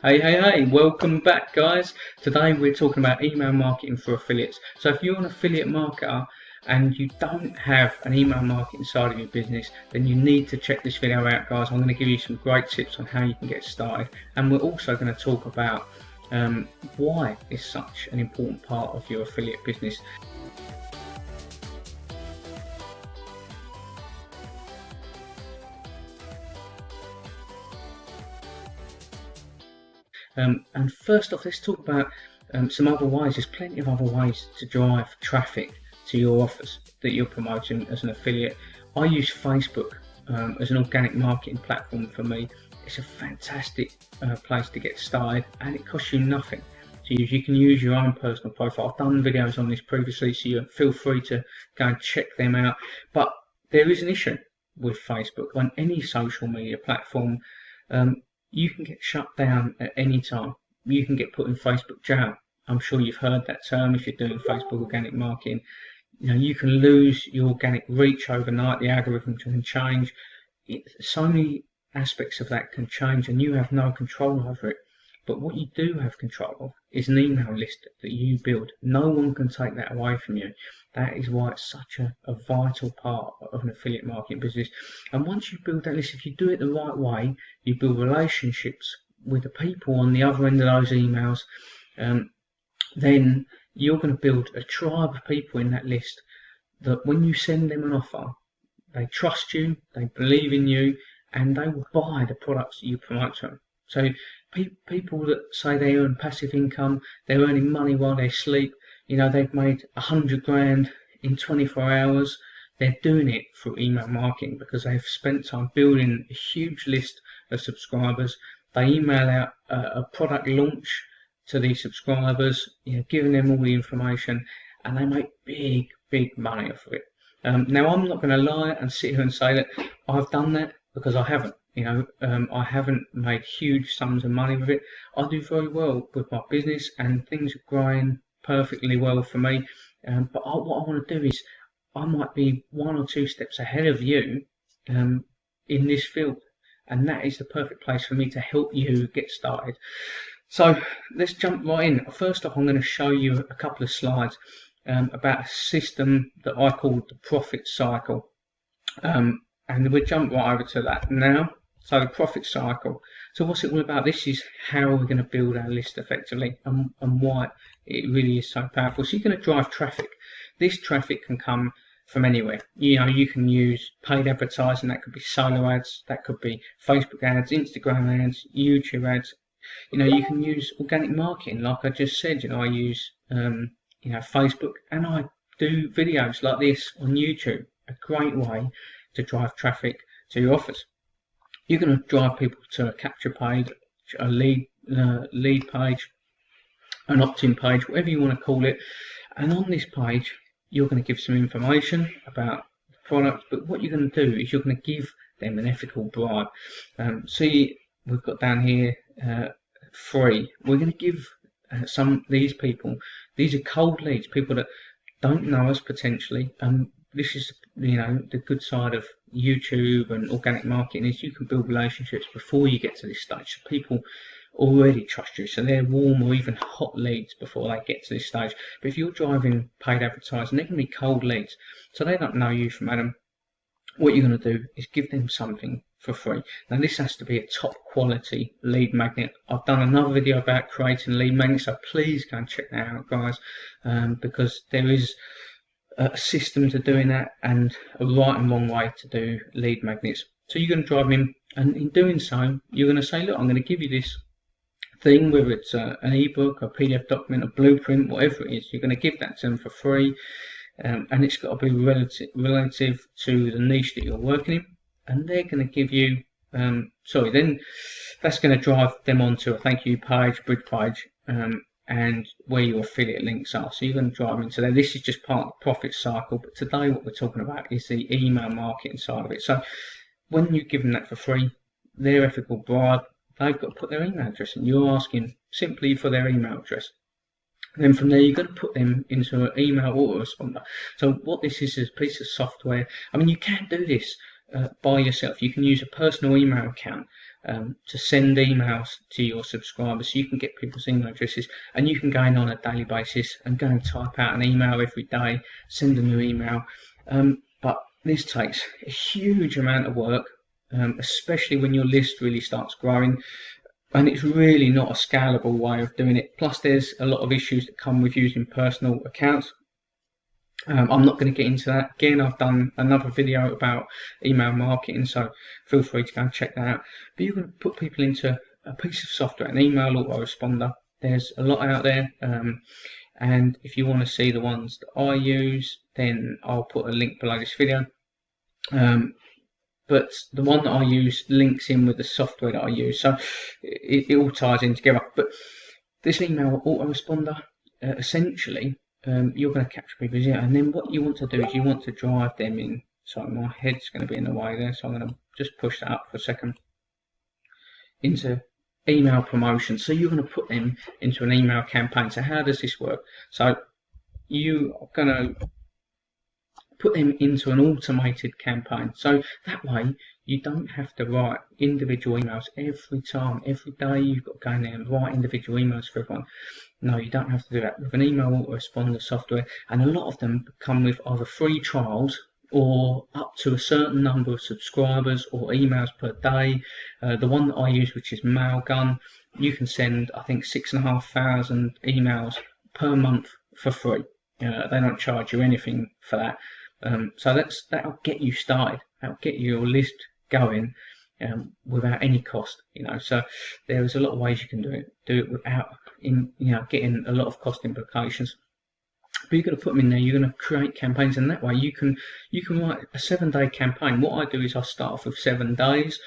Hey, welcome back, guys. Today we're talking about email marketing for affiliates. So if you're an affiliate marketer and you don't have an email marketing side of your business, then you need to check this video out, guys. I'm going to give you some great tips on how you can get started, and we're also going to talk about why it's such an important part of your affiliate business. And first off, let's talk about some other ways. There's plenty of other ways to drive traffic to your offers that you're promoting as an affiliate. I use Facebook as an organic marketing platform for me. It's a fantastic place to get started, and it costs you nothing to use. You can use your own personal profile. I've done videos on this previously, so you feel free to go and check them out. But there is an issue with Facebook on any social media platform. You can get shut down at any time. You can get put in Facebook jail. I'm sure you've heard that term if you're doing Facebook organic marketing. You can lose your organic reach overnight. The algorithm can change. So many aspects of that can change, and you have no control over it. But what you do have control of is an email list that you build. No one can take that away from you. That is why it's such a vital part of an affiliate marketing business. And once you build that list, if you do it the right way, you build relationships with the people on the other end of those emails, then you're going to build a tribe of people in that list that when you send them an offer, they trust you, they believe in you, and they will buy the products that you promote to them. So people that say they earn passive income, they're earning money while they sleep, they've made 100 grand in 24 hours. They're doing it through email marketing because they've spent time building a huge list of subscribers. They email out a product launch to these subscribers, giving them all the information, and they make big money off of it. Now, I'm not going to lie and sit here and say that I've done that, because I haven't. I haven't made huge sums of money with it. I do very well with my business, and things are growing perfectly well for me. But what I want to do is, I might be 1 or 2 steps ahead of you in this field, and that is the perfect place for me to help you get started. So let's jump right in. First off, I'm going to show you a couple of slides about a system that I call the profit cycle. And we'll jump right over to that now. So the profit cycle. So what's it all about? This is how we're going to build our list effectively, and why it really is so powerful. So you're going to drive traffic. This traffic can come from anywhere. You can use paid advertising. That could be solo ads. That could be Facebook ads, Instagram ads, YouTube ads. You can use organic marketing, like I just said. I use Facebook, and I do videos like this on YouTube. A great way to drive traffic to your offers. You're going to drive people to a capture page, a lead page, an opt-in page, whatever you want to call it. And on this page, you're going to give some information about the product. But what you're going to do is you're going to give them an ethical bribe. See, we've got down here free. We're going to give these people. These are cold leads, people that don't know us potentially. This is, the good side of YouTube and organic marketing is you can build relationships before you get to this stage. So people already trust you, so they're warm or even hot leads before they get to this stage. But if you're driving paid advertising, they're going to be cold leads, so they don't know you from Adam. What you're going to do is give them something for free. Now, this has to be a top quality lead magnet. I've done another video about creating lead magnets, so please go and check that out, guys, because there is a system to doing that, and a right and wrong way to do lead magnets. So you're going to drive them in, and in doing so, you're going to say, look, I'm going to give you this thing, whether it's an ebook, a PDF document, a blueprint, whatever it is. You're going to give that to them for free, and it's got to be relative to the niche that you're working in, and they're going to give you then that's going to drive them onto a thank you page, bridge page, and where your affiliate links are. So you're going to drive into there. This is just part of the profit cycle, but today what we're talking about is the email marketing side of it. So when you give them that for free, their ethical bribe, they've got to put their email address in. You're asking simply for their email address. And then from there, you're going to put them into an email autoresponder. So what this is a piece of software. I mean, you can do this by yourself. You can use a personal email account to send emails to your subscribers. So you can get people's email addresses, and you can go in on a daily basis and go and type out an email every day, send a new email. But this takes a huge amount of work, especially when your list really starts growing. And it's really not a scalable way of doing it. Plus, there's a lot of issues that come with using personal accounts. I'm not going to get into that. Again, I've done another video about email marketing, so feel free to go and check that out. But you're going to put people into a piece of software, an email autoresponder. There's a lot out there, and if you want to see the ones that I use, then I'll put a link below this video. But the one that I use links in with the software that I use, so it all ties in together. But this email autoresponder, essentially, you're going to capture people's email, and then what you want to do is you want to drive them in. So my head's going to be in the way there, so I'm going to just push that up for a second. Into email promotion. So you're going to put them into an email campaign. So how does this work? So you are going to put them into an automated campaign. So that way you don't have to write individual emails every time. Every day you've got to go in there and write individual emails for everyone. No, you don't have to do that with an email autoresponder software, and a lot of them come with either free trials or up to a certain number of subscribers or emails per day. The one that I use, which is Mailgun, you can send, I think, 6,500 emails per month for free. They don't charge you anything for that. So that'll get you started. That'll get your list going without any cost. So there is a lot of ways you can do it without getting a lot of cost implications. But you're going to put them in there. You're going to create campaigns, and that way you can write a 7-day campaign. What I do is I start off with 7 days,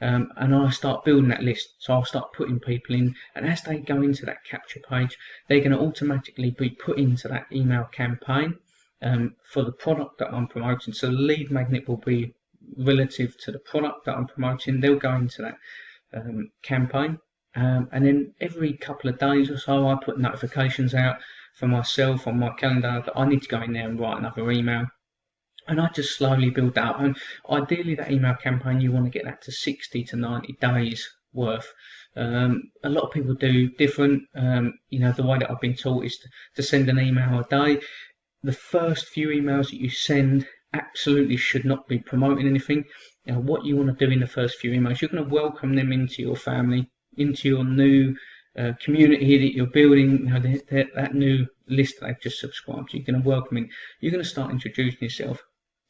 and I start building that list. So I'll start putting people in, and as they go into that capture page, they're going to automatically be put into that email campaign for the product that I'm promoting. So the lead magnet will be relative to the product that I'm promoting. They'll go into that campaign, and then every couple of days or so I put notifications out for myself on my calendar that I need to go in there and write another email, and I just slowly build that up. And ideally that email campaign, you want to get that to 60 to 90 days worth. A lot of people do different. The way that I've been taught is to send an email a day. The first few emails that you send absolutely should not be promoting anything. What you want to do in the first few emails, you're going to welcome them into your family, into your new community that you're building. That new list that they've just subscribed to, you're going to welcome in. You're going to start introducing yourself,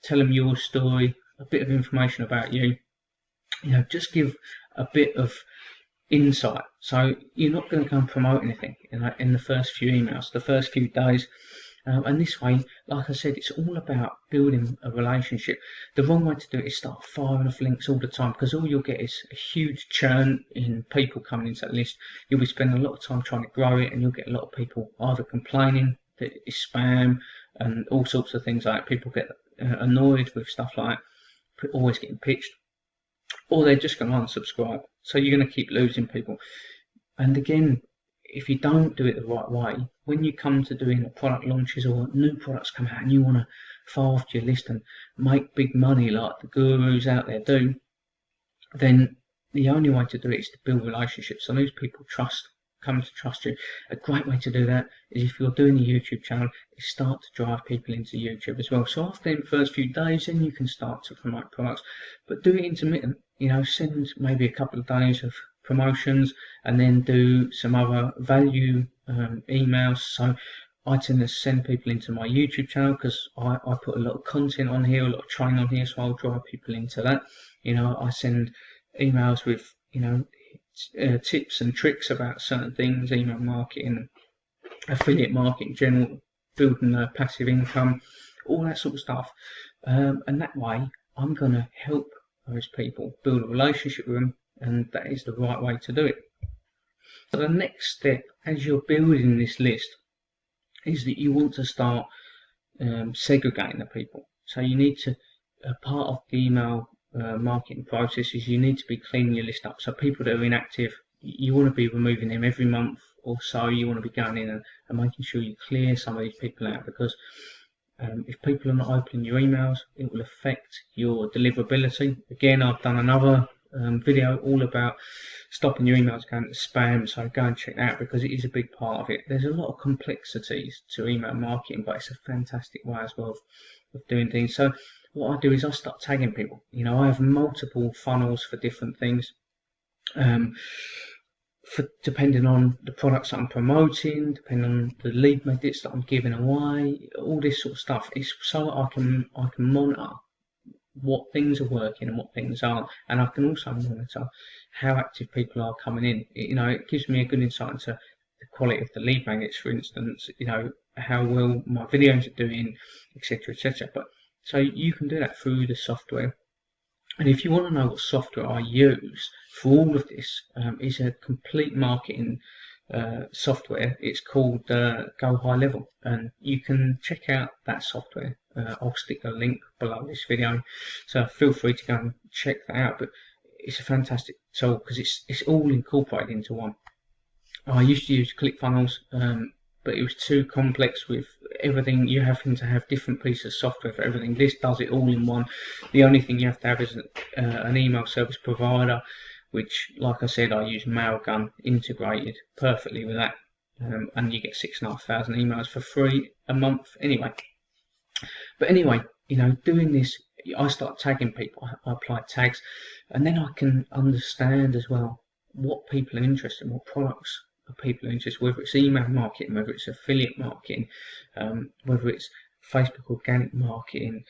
tell them your story, a bit of information about you. Just give a bit of insight. So you're not going to go and promote anything in the first few emails, the first few days. And this way, like I said, it's all about building a relationship. The wrong way to do it is start firing off links all the time, because all you'll get is a huge churn in people coming into that list. You'll be spending a lot of time trying to grow it, and you'll get a lot of people either complaining that it's spam and all sorts of things like that. People get annoyed with stuff like that, always getting pitched, or they're just going to unsubscribe. So you're going to keep losing people. And again, if you don't do it the right way, when you come to doing the product launches or new products come out and you want to fire off to your list and make big money like the gurus out there do, then the only way to do it is to build relationships. So those people come to trust you. A great way to do that is, if you're doing a YouTube channel, is start to drive people into YouTube as well. So after the first few days, then you can start to promote products, but do it intermittent. Send maybe a couple of days of promotions and then do some other value emails. So I tend to send people into my YouTube channel because I put a lot of content on here, a lot of training on here, so I'll drive people into that. I send emails with tips and tricks about certain things, email marketing, affiliate marketing, general, building a passive income, all that sort of stuff. And that way I'm going to help those people build a relationship with them, and that is the right way to do it. So the next step, as you're building this list, is that you want to start segregating the people. So you need to, part of the email marketing process is you need to be cleaning your list up. So people that are inactive, you want to be removing them every month or so. You want to be going in and making sure you clear some of these people out, because if people are not opening your emails, it will affect your deliverability. Again, I've done another video all about stopping your emails going to spam, so go and check that out because it is a big part of it. There's a lot of complexities to email marketing, but it's a fantastic way as well of doing things. So what I do is I start tagging people. I have multiple funnels for different things. Depending on the products that I'm promoting, depending on the lead magnets that I'm giving away, all this sort of stuff. It's so that I can monitor what things are working and what things aren't, and I can also monitor how active people are coming in. It gives me a good insight into the quality of the lead magnets, for instance. How well my videos are doing, etc., etc. But so you can do that through the software. And if you want to know what software I use for all of this, it's a complete marketing software. It's called Go High Level, and you can check out that software. I'll stick a link below this video, so feel free to go and check that out. But it's a fantastic tool because it's all incorporated into one. I used to use ClickFunnels, but it was too complex with everything. You having to have different pieces of software for everything. This does it all in one. The only thing you have to have is an email service provider, which, like I said, I use Mailgun integrated perfectly with that, and you get 6,500 emails for free a month anyway. But anyway, doing this, I start tagging people. I apply tags, and then I can understand as well what people are interested in, what products people are interested in, whether it's email marketing, whether it's affiliate marketing, whether it's Facebook organic marketing.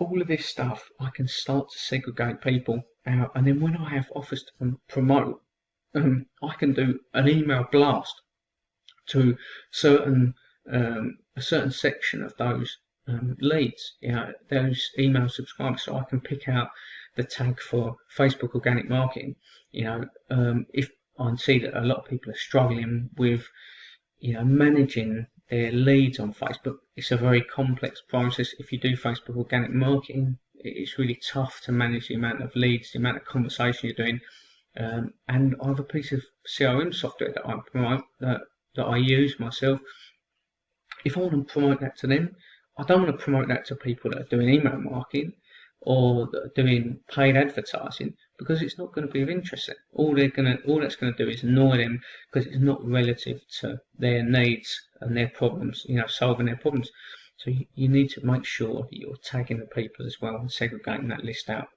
All of this stuff, I can start to segregate people out, and then when I have offers to promote, I can do an email blast to a certain section of those leads, those email subscribers, so I can pick out the tag for Facebook organic marketing. If I see that a lot of people are struggling with, managing their leads on Facebook, it's a very complex process. If you do Facebook organic marketing, it's really tough to manage the amount of leads, the amount of conversation you're doing. And I have a piece of CRM software that I promote, that I use myself. If I want to promote that to them, I don't want to promote that to people that are doing email marketing or that are doing paid advertising, because it's not going to be of interest. All that's going to do is annoy them because it's not relative to their needs and their problems, solving their problems. So you need to make sure that you're tagging the people as well and segregating that list out.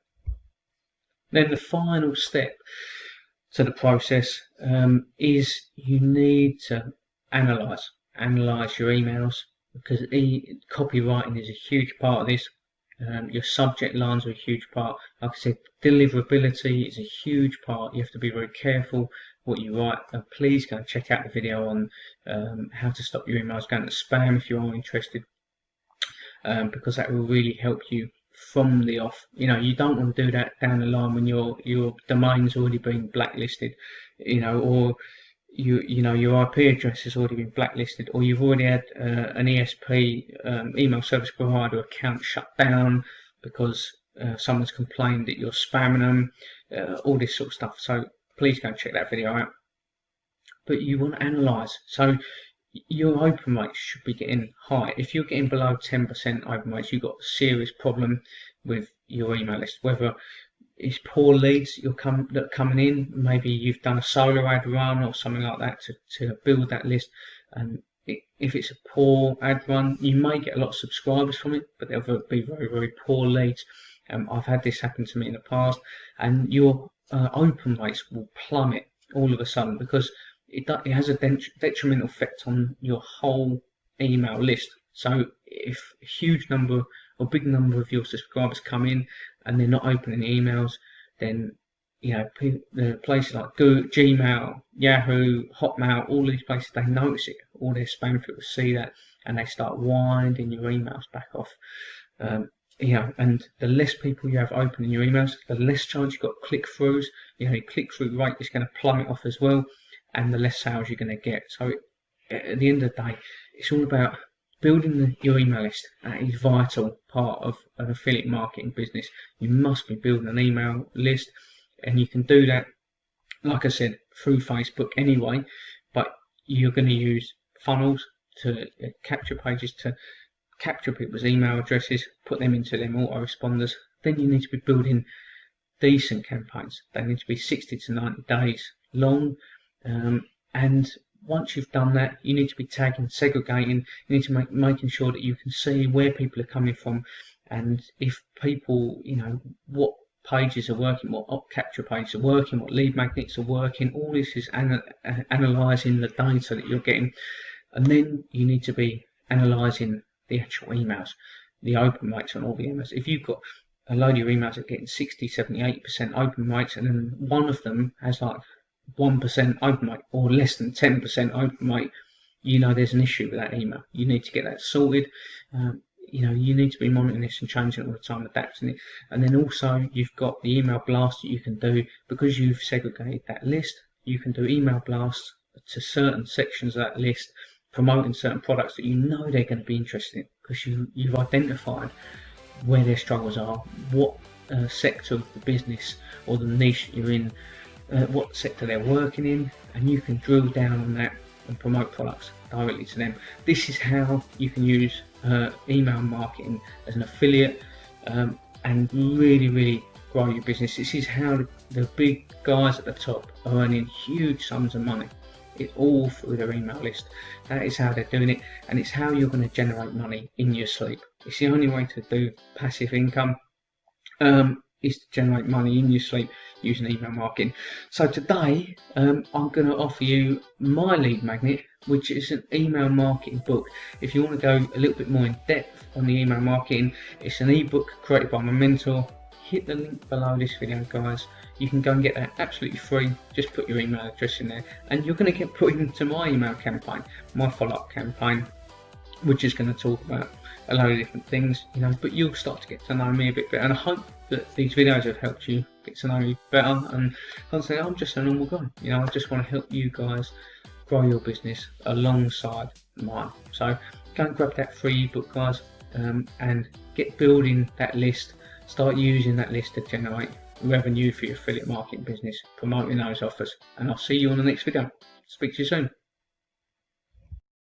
Then the final step to the process is you need to analyse your emails, because copywriting is a huge part of this. Your subject lines are a huge part. Like I said, deliverability is a huge part. You have to be very careful what you write. Please go and check out the video on how to stop your emails going to spam if you are interested, because that will really help you from the off. You don't want to do that down the line when your domain's already been blacklisted, or your IP address has already been blacklisted, or you've already had an ESP, email service provider account shut down because someone's complained that you're spamming them, all this sort of stuff. So please go and check that video out. But you want to analyse. So your open rates should be getting high. If you're getting below 10% open rates, you've got a serious problem with your email list. Whether it's poor leads that are coming in, maybe you've done a solo ad run or something like that to build that list, and if it's a poor ad run, you may get a lot of subscribers from it, but they'll be very, very poor leads. I've had this happen to me in the past, and your open rates will plummet all of a sudden because it has a detrimental effect on your whole email list. So if a huge number or big number of your subscribers come in and they're not opening the emails, then the places like Gmail, Yahoo, Hotmail, all these places, they notice it. All their spam filters see that, and they start winding your emails back off. And the less people you have opening your emails, the less chance you've got click-throughs. Your click-through rate is going to plummet off as well, and the less sales you're going to get. So at the end of the day, it's all about building your email list. That is a vital part of an affiliate marketing business. You must be building an email list, and you can do that, like I said, through Facebook anyway, but you're going to use funnels to capture pages, to capture people's email addresses, put them into them autoresponders. Then you need to be building decent campaigns. They need to be 60 to 90 days long, and once you've done that, you need to be tagging, segregating. You need to making sure that you can see where people are coming from, and if people, what pages are working, what op capture pages are working, what lead magnets are working. All this is analysing the data that you're getting, and then you need to be analysing the actual emails, the open rates on all the emails. If you've got a load of your emails that are getting 60, 70, 80% open rates, and then one of them has like 1% open rate or less than 10% open rate, there's an issue with that email. You need to get that sorted. You need to be monitoring this and changing it all the time, adapting it. And then also you've got the email blast that you can do, because you've segregated that list. You can do email blasts to certain sections of that list, promoting certain products that they're going to be interested in, because you've identified where their struggles are, what sector of the business or the niche you're in, what sector they're working in, and you can drill down on that and promote products directly to them. This is how you can use email marketing as an affiliate and really grow your business. This is how the big guys at the top are earning huge sums of money. It's all through their email list. That is how they're doing it, and it's how you're going to generate money in your sleep. It's the only way to do passive income, is to generate money in your sleep using email marketing. So today I'm going to offer you my lead magnet, which is an email marketing book. If you want to go a little bit more in depth on the email marketing, it's an ebook created by my mentor. Hit the link below this video, guys. You can go and get that absolutely free. Just put your email address in there, and you're going to get put into my email campaign, my follow-up campaign, which is going to talk about a load of different things, but you'll start to get to know me a bit better, and I hope that these videos have helped you get to know me better. And honestly, I'm just a normal guy, I just want to help you guys grow your business alongside mine. So go and grab that free ebook, guys, and get building that list. Start using that list to generate revenue for your affiliate marketing business, promoting those offers. And I'll see you on the next video. Speak to you soon.